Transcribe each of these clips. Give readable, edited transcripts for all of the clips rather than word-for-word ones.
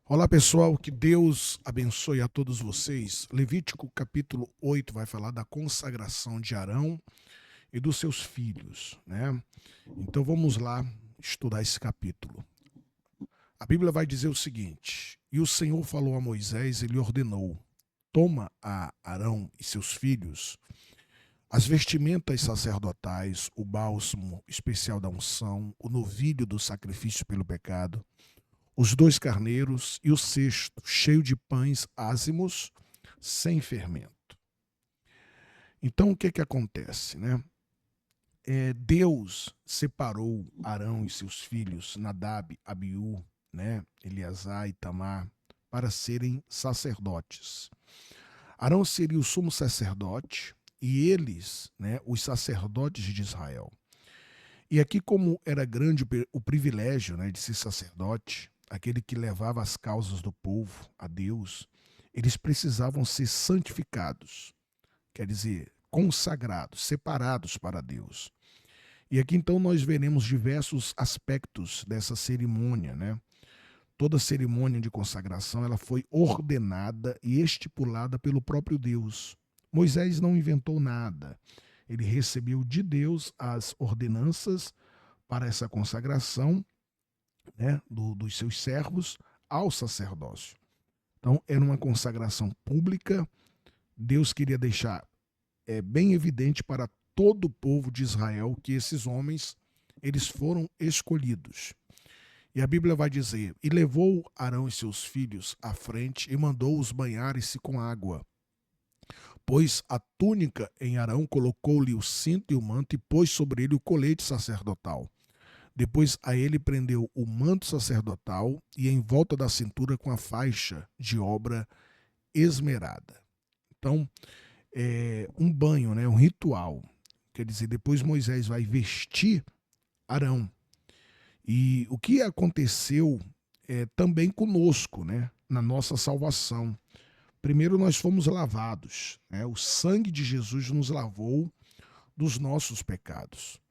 Olá pessoal, que Deus abençoe a todos vocês. Levítico capítulo 8 vai falar da consagração de Arão e dos seus filhos, né? Então vamos lá estudar esse capítulo. A Bíblia vai dizer o seguinte: E o Senhor falou a Moisés e lhe ordenou: Toma a Arão e seus filhos as vestimentas sacerdotais, o bálsamo especial da unção, o novilho do sacrifício pelo pecado, os 2 carneiros e o cesto, cheio de pães ázimos, sem fermento. Então, o que acontece, né? Deus separou Arão e seus filhos, Nadab, Abiú, né? Eleazar e Tamar, para serem sacerdotes. Arão seria o sumo sacerdote e eles, né, os sacerdotes de Israel. E aqui, como era grande o privilégio, né, de ser sacerdote, aquele que levava as causas do povo a Deus, eles precisavam ser santificados, quer dizer, consagrados, separados para Deus. E aqui então nós veremos diversos aspectos dessa cerimônia, né? Toda cerimônia de consagração ela foi ordenada e estipulada pelo próprio Deus. Moisés não inventou nada. Ele recebeu de Deus as ordenanças para essa consagração, né, dos seus servos ao sacerdócio. Então, era uma consagração pública. Deus queria deixar bem evidente para todo o povo de Israel que esses homens eles foram escolhidos. E a Bíblia vai dizer: E levou Arão e seus filhos à frente e mandou-os banharem-se com água. Pôs a túnica em Arão, colocou-lhe o cinto e o manto e pôs sobre ele o colete sacerdotal. Depois a ele prendeu o manto sacerdotal e em volta da cintura com a faixa de obra esmerada. Então, um banho, né, um ritual. Quer dizer, depois Moisés vai vestir Arão. E o que aconteceu também conosco, né, na nossa salvação. Primeiro nós fomos lavados, né? O sangue de Jesus nos lavou dos nossos pecados.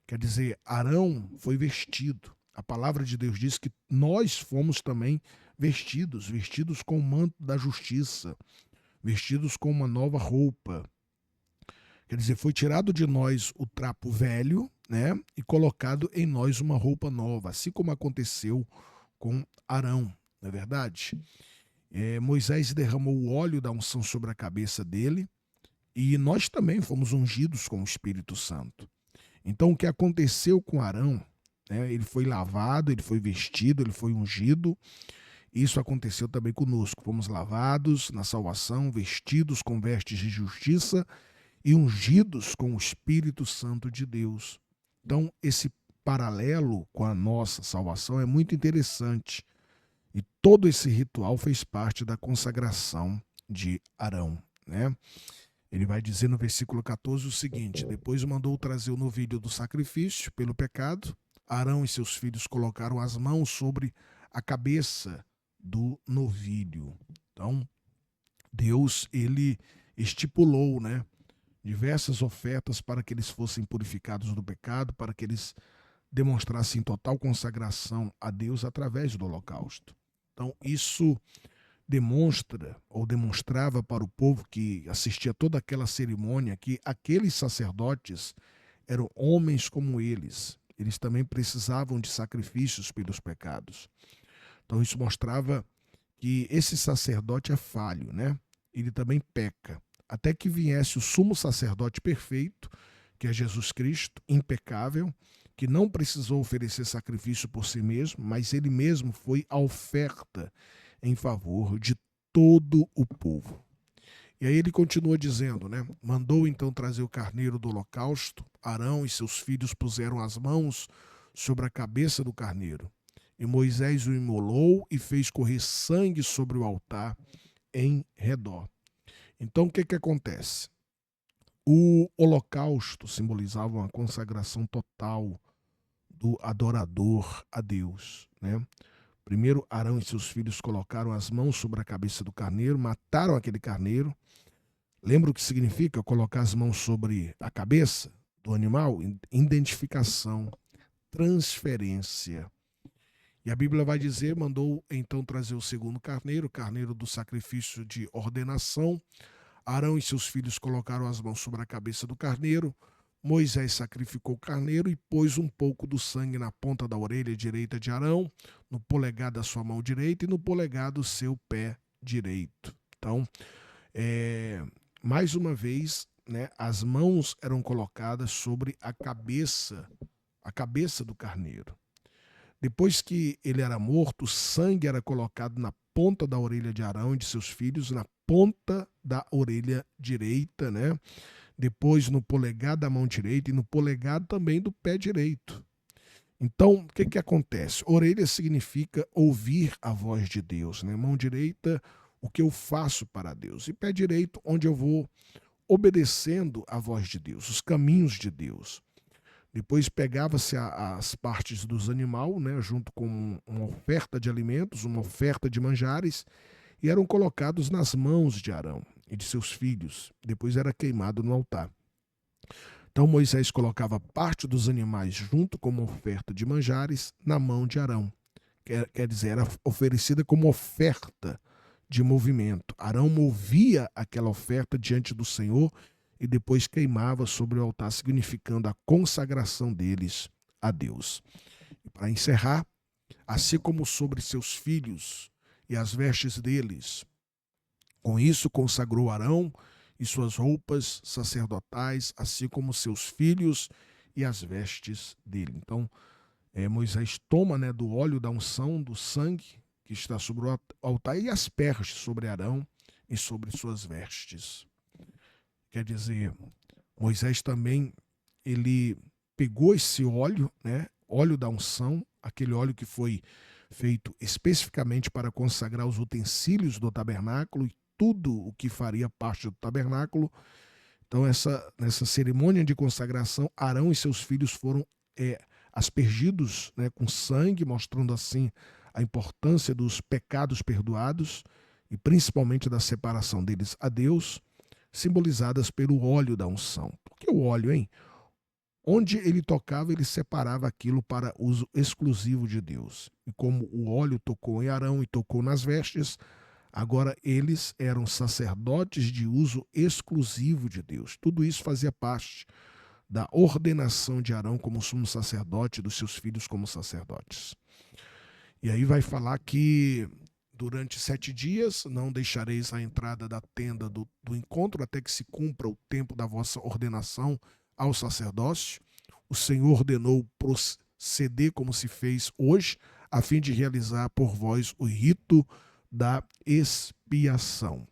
Quer dizer, Arão foi vestido. A palavra de Deus diz que nós fomos também vestidos com o manto da justiça, vestidos com uma nova roupa. Quer dizer, foi tirado de nós o trapo velho, né, e colocado em nós uma roupa nova, assim como aconteceu com Arão, não é verdade? Moisés derramou o óleo da unção sobre a cabeça dele e nós também fomos ungidos com o Espírito Santo. Então, o que aconteceu com Arão, né, ele foi lavado, ele foi vestido, ele foi ungido. Isso aconteceu também conosco. Fomos lavados na salvação, vestidos com vestes de justiça e ungidos com o Espírito Santo de Deus. Então, esse paralelo com a nossa salvação é muito interessante. E todo esse ritual fez parte da consagração de Arão, né? Ele vai dizer no versículo 14 o seguinte: Depois mandou trazer o novilho do sacrifício pelo pecado. Arão e seus filhos colocaram as mãos sobre a cabeça do novilho. Então, Deus, ele estipulou, né, diversas ofertas para que eles fossem purificados do pecado, para que eles demonstrassem total consagração a Deus através do holocausto. Então, isso demonstra ou demonstrava para o povo que assistia toda aquela cerimônia que aqueles sacerdotes eram homens como eles. Eles também precisavam de sacrifícios pelos pecados. Então isso mostrava que esse sacerdote é falho, né? Ele também peca. Até que viesse o sumo sacerdote perfeito, que é Jesus Cristo, impecável, que não precisou oferecer sacrifício por si mesmo, mas ele mesmo foi a oferta em favor de todo o povo. E aí ele continua dizendo, né? Mandou então trazer o carneiro do holocausto. Arão e seus filhos puseram as mãos sobre a cabeça do carneiro. E Moisés o imolou e fez correr sangue sobre o altar em redor. Então o que acontece? O holocausto simbolizava uma consagração total do adorador a Deus, né? Primeiro, Arão e seus filhos colocaram as mãos sobre a cabeça do carneiro, mataram aquele carneiro. Lembra o que significa colocar as mãos sobre a cabeça do animal? Identificação, transferência. E a Bíblia vai dizer, mandou então trazer o segundo carneiro, o carneiro do sacrifício de ordenação. Arão e seus filhos colocaram as mãos sobre a cabeça do carneiro. Moisés sacrificou o carneiro e pôs um pouco do sangue na ponta da orelha direita de Arão, no polegar da sua mão direita e no polegar do seu pé direito. Então, mais uma vez, né, as mãos eram colocadas sobre a cabeça do carneiro. Depois que ele era morto, o sangue era colocado na ponta da orelha de Arão e de seus filhos, na ponta da orelha direita, né? Depois no polegar da mão direita e no polegar também do pé direito. Então, o que acontece? Orelha significa ouvir a voz de Deus, né? Mão direita, o que eu faço para Deus. E pé direito, onde eu vou obedecendo a voz de Deus, os caminhos de Deus. Depois pegava-se as partes dos animais, né, junto com uma oferta de alimentos, uma oferta de manjares, e eram colocados nas mãos de Arão e de seus filhos. Depois era queimado no altar. Então Moisés colocava parte dos animais junto com uma oferta de manjares na mão de Arão. Quer dizer, era oferecida como oferta de movimento. Arão movia aquela oferta diante do Senhor e depois queimava sobre o altar, significando a consagração deles a Deus. E para encerrar, assim como sobre seus filhos e as vestes deles, com isso consagrou Arão e suas roupas sacerdotais, assim como seus filhos e as vestes dele. Então, Moisés toma, né, do óleo da unção, do sangue que está sobre o altar e asperge sobre Arão e sobre suas vestes. Quer dizer, Moisés também, ele pegou esse óleo, né, óleo da unção, aquele óleo que foi feito especificamente para consagrar os utensílios do tabernáculo e tudo o que faria parte do tabernáculo. Então, nessa cerimônia de consagração, Arão e seus filhos foram aspergidos, né, com sangue, mostrando assim a importância dos pecados perdoados e principalmente da separação deles a Deus, simbolizadas pelo óleo da unção. Por que o óleo, hein? Onde ele tocava, ele separava aquilo para uso exclusivo de Deus. E como o óleo tocou em Arão e tocou nas vestes, agora eles eram sacerdotes de uso exclusivo de Deus. Tudo isso fazia parte da ordenação de Arão como sumo sacerdote e dos seus filhos como sacerdotes. E aí vai falar que durante 7 dias não deixareis a entrada da tenda do encontro até que se cumpra o tempo da vossa ordenação ao sacerdócio. O Senhor ordenou proceder como se fez hoje, a fim de realizar por vós o rito da expiação.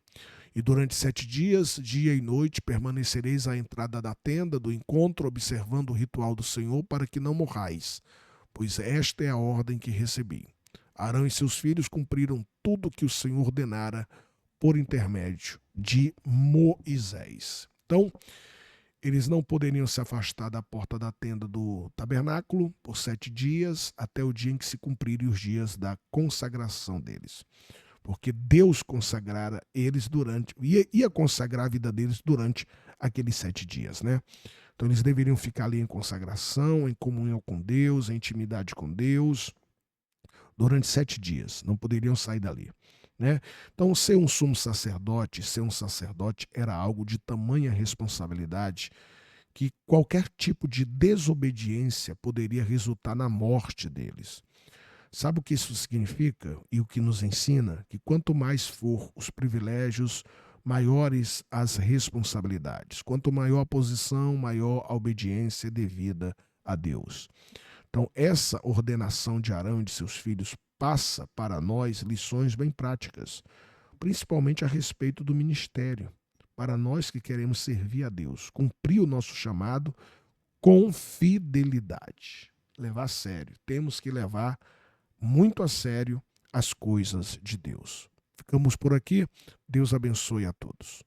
E durante 7 dias, dia e noite, permanecereis à entrada da tenda do encontro, observando o ritual do Senhor, para que não morrais, pois esta é a ordem que recebi. Arão e seus filhos cumpriram tudo que o Senhor ordenara por intermédio de Moisés. Então, eles não poderiam se afastar da porta da tenda do tabernáculo por 7 dias, até o dia em que se cumprirem os dias da consagração deles. Porque Deus consagrara eles ia consagrar a vida deles durante aqueles 7 dias, né? Então eles deveriam ficar ali em consagração, em comunhão com Deus, em intimidade com Deus, durante 7 dias. Não poderiam sair dali, né? Então ser um sumo sacerdote, ser um sacerdote era algo de tamanha responsabilidade que qualquer tipo de desobediência poderia resultar na morte deles. Sabe o que isso significa e o que nos ensina? Que quanto mais for os privilégios, maiores as responsabilidades. Quanto maior a posição, maior a obediência devida a Deus. Então, essa ordenação de Arão e de seus filhos passa para nós lições bem práticas, principalmente a respeito do ministério, para nós que queremos servir a Deus, cumprir o nosso chamado com fidelidade. Levar a sério. Temos que levar muito a sério as coisas de Deus. Ficamos por aqui. Deus abençoe a todos.